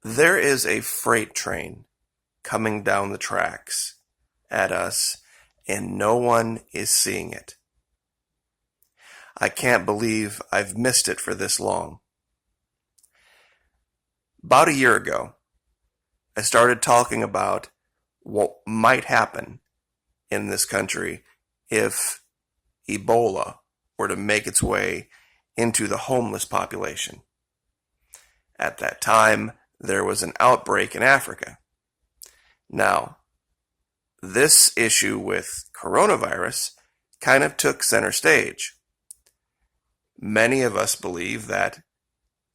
There is a freight train coming down the tracks at us, and no one is seeing it. I can't believe I've missed it for this long. About a year ago, I started talking about what might happen in this country if Ebola were to make its way into the homeless population. At that time, there was an outbreak in Africa. Now, this issue with coronavirus kind of took center stage. Many of us believe that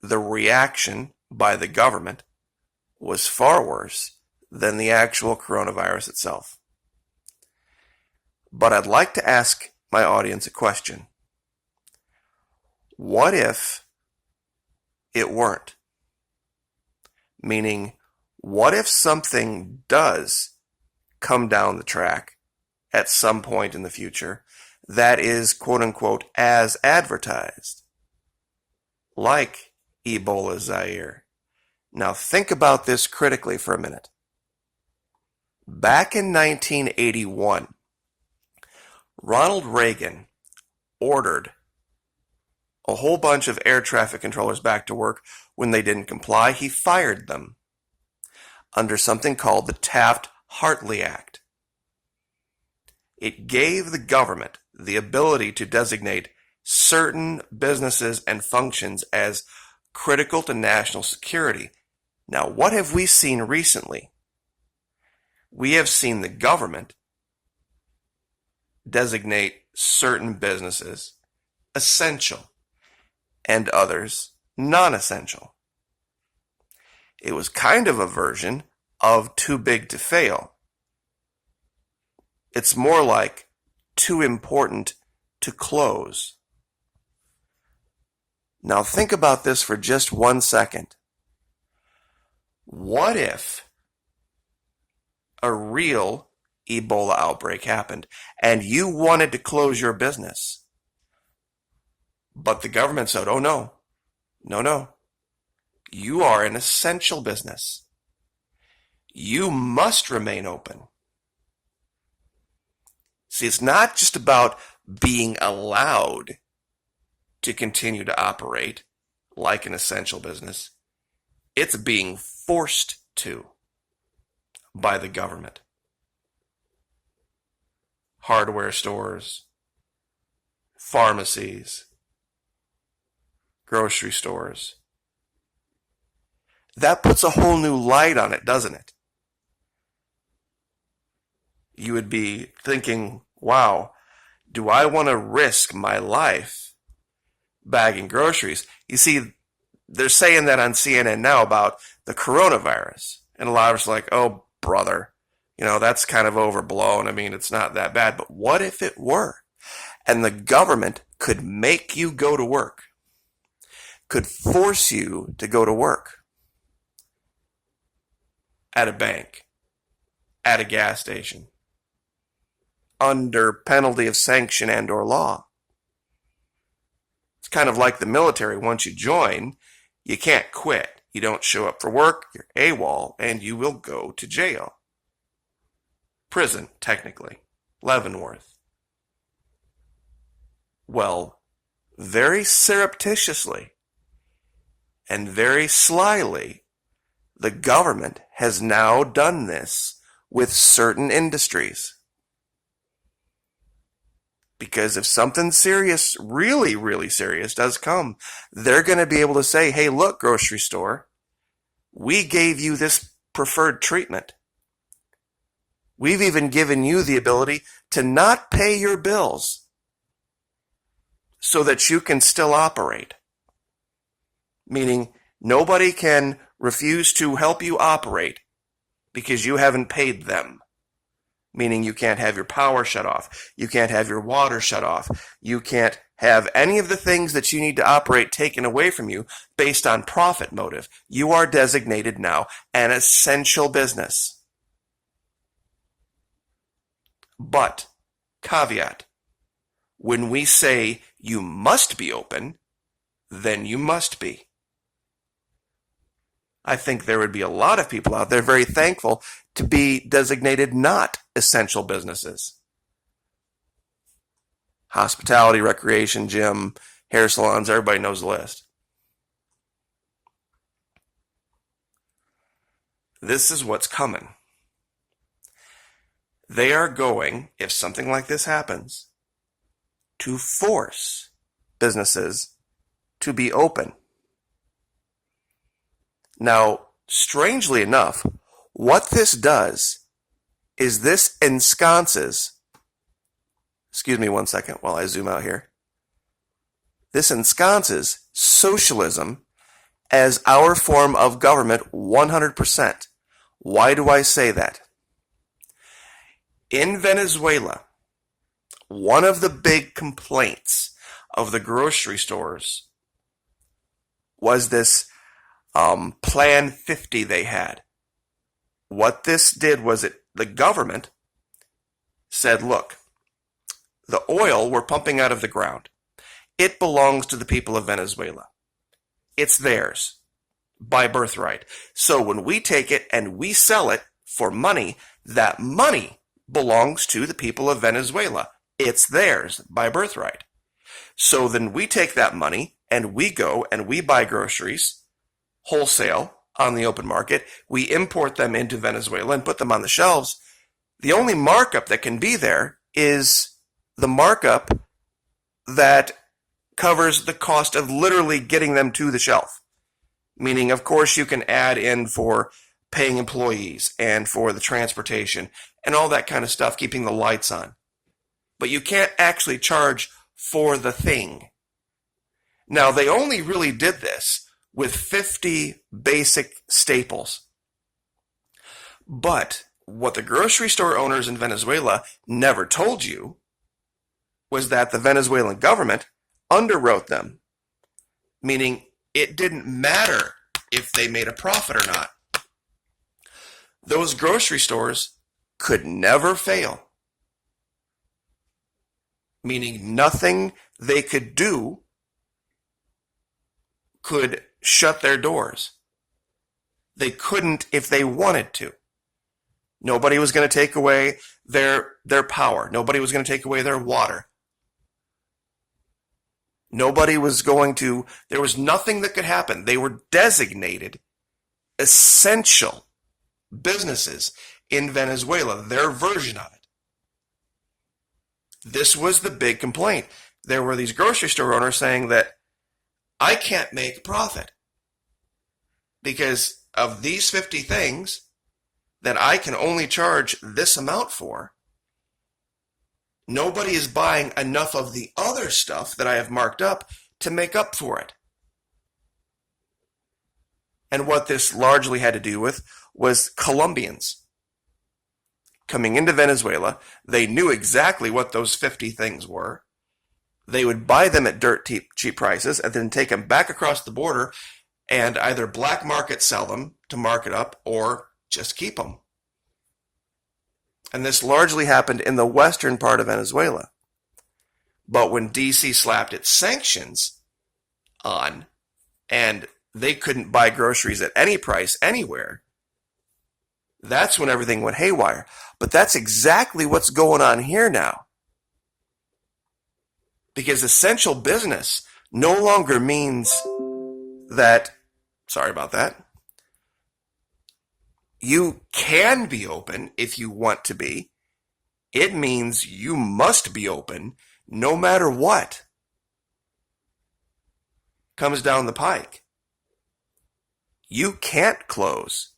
the reaction by the government was far worse than the actual coronavirus itself. But I'd like to ask my audience a question. What if it weren't? Meaning, what if something does come down the track at some point in the future that is quote unquote as advertised? Like Ebola Zaire. Now think about this critically for a minute. Back in 1981, Ronald Reagan ordered a whole bunch of air traffic controllers back to work. When they didn't comply, he fired them under something called the Taft-Hartley Act. It gave the government the ability to designate certain businesses and functions as critical to national security. Now, what have we seen recently? We have seen the government designate certain businesses essential and others non-essential. It was kind of a version of too big to fail. It's more like too important to close. Now think about this for just 1 second. What if a real Ebola outbreak happened and you wanted to close your business, but the government said, oh no, you are an essential business. You must remain open. See, it's not just about being allowed to continue to operate like an essential business. It's being forced to by the government. Hardware stores, pharmacies, grocery stores. That puts a whole new light on it, doesn't it? You would be thinking, wow, do I want to risk my life bagging groceries? You see, they're saying that on CNN now about the coronavirus. And a lot of us are like, oh, brother, that's kind of overblown. I mean, it's not that bad. But what if it were? And the government could make you go to work, could force you to go to work at a bank, at a gas station, under penalty of sanction and or law. It's kind of like the military. Once you join, you can't quit. You don't show up for work, you're AWOL, and you will go to jail. Prison, technically. Leavenworth. Well, very surreptitiously and very slyly, the government has now done this with certain industries. Because if something serious, really, really serious does come, they're going to be able to say, hey, look, grocery store, we gave you this preferred treatment. We've even given you the ability to not pay your bills so that you can still operate. Meaning nobody can refuse to help you operate because you haven't paid them. Meaning you can't have your power shut off. You can't have your water shut off. You can't have any of the things that you need to operate taken away from you based on profit motive. You are designated now an essential business. But, caveat, when we say you must be open, then you must be. I think there would be a lot of people out there very thankful to be designated not essential businesses. Hospitality, recreation, gym, hair salons, everybody knows the list. This is what's coming. They are going, if something like this happens, to force businesses to be open. Now, strangely enough, what this does is this ensconces, excuse me one second while I zoom out here. This ensconces socialism as our form of government 100%. Why do I say that? In Venezuela, one of the big complaints of the grocery stores was this Plan 50 they had. What this did was the government said, look, the oil we're pumping out of the ground, it belongs to the people of Venezuela. It's theirs by birthright. So when we take it and we sell it for money, that money belongs to the people of Venezuela. It's theirs by birthright. So then we take that money and we go and we buy groceries wholesale on the open market. We import them into Venezuela and put them on the shelves. The only markup that can be there is the markup that covers the cost of literally getting them to the shelf. Meaning, of course, you can add in for paying employees and for the transportation and all that kind of stuff, keeping the lights on. But you can't actually charge for the thing. Now, they only really did this with 50 basic staples. But what the grocery store owners in Venezuela never told you was that the Venezuelan government underwrote them, meaning it didn't matter if they made a profit or not. Those grocery stores could never fail, meaning nothing they could do could shut their doors. They couldn't if they wanted to. Nobody was going to take away their power. Nobody was going to take away their water. Nobody was going to, there was nothing that could happen. They were designated essential businesses in Venezuela, their version of it. This was the big complaint. There were these grocery store owners saying that I can't make profit because of these 50 things that I can only charge this amount for. Nobody is buying enough of the other stuff that I have marked up to make up for it. And what this largely had to do with was Colombians coming into Venezuela. They knew exactly what those 50 things were. They would buy them at dirt cheap prices and then take them back across the border and either black market sell them to mark it up or just keep them. And this largely happened in the western part of Venezuela. But when DC slapped its sanctions on and they couldn't buy groceries at any price anywhere, that's when everything went haywire. But that's exactly what's going on here now. Because essential business no longer means that, sorry about that, you can be open if you want to be. It means you must be open no matter what comes down the pike. You can't close.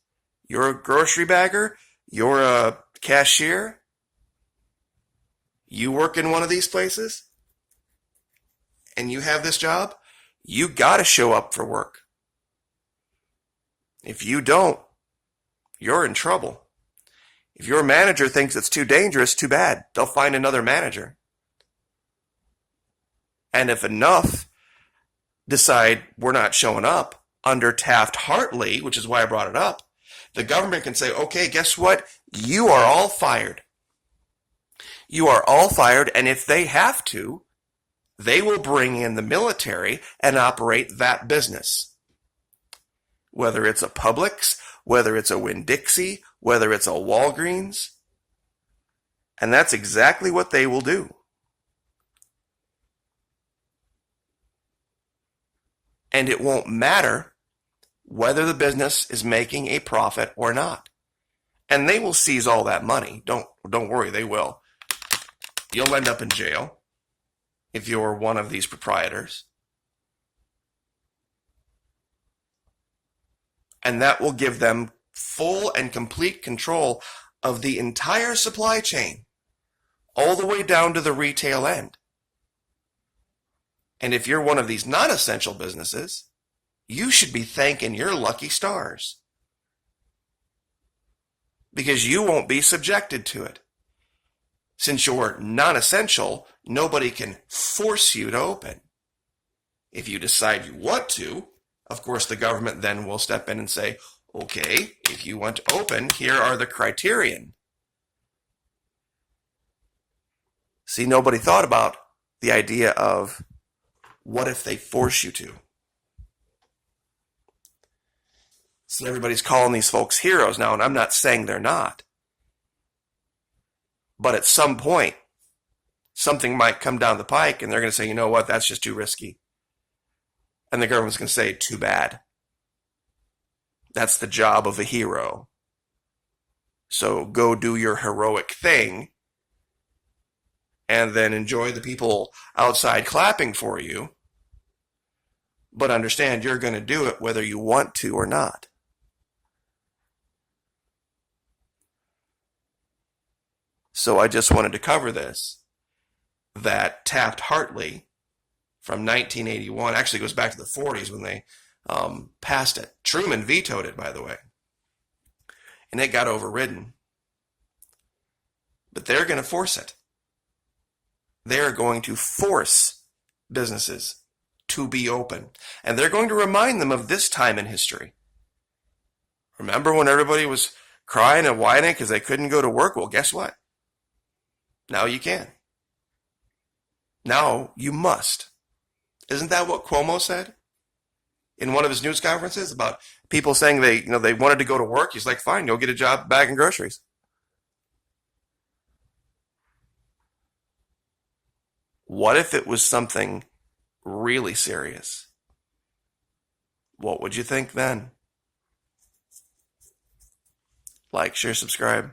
You're a grocery bagger. You're a cashier. You work in one of these places and you have this job. You got to show up for work. If you don't, you're in trouble. If your manager thinks it's too dangerous, too bad. They'll find another manager. And if enough decide we're not showing up under Taft-Hartley, which is why I brought it up, the government can say, okay, guess what? You are all fired. You are all fired, and if they have to, they will bring in the military and operate that business. whether it's a Publix, whether it's a Winn-Dixie, whether it's a Walgreens. And that's exactly what they will do. And it won't matter whether the business is making a profit or not. And they will seize all that money. Don't worry, they will. You'll end up in jail if you're one of these proprietors. And that will give them full and complete control of the entire supply chain, all the way down to the retail end. And if you're one of these non-essential businesses, you should be thanking your lucky stars, because you won't be subjected to it. Since you're non-essential, nobody can force you to open. If you decide you want to, of course, the government then will step in and say, okay, if you want to open, here are the criterion. See, nobody thought about the idea of what if they force you to? So everybody's calling these folks heroes now, and I'm not saying they're not. But at some point, something might come down the pike, and they're going to say, you know what, that's just too risky. And the government's going to say, too bad. That's the job of a hero. So go do your heroic thing, and then enjoy the people outside clapping for you. But understand, you're going to do it whether you want to or not. So I just wanted to cover this, that Taft-Hartley from 1981, actually goes back to the 40s when they passed it. Truman vetoed it, by the way. And it got overridden. But they're going to force it. They're going to force businesses to be open. And they're going to remind them of this time in history. Remember when everybody was crying and whining because they couldn't go to work? Well, guess what? Now you can. Now you must. Isn't that what Cuomo said in one of his news conferences about people saying they wanted to go to work? He's like, fine, go get a job bagging groceries. What if it was something really serious? What would you think then? Like, share, subscribe.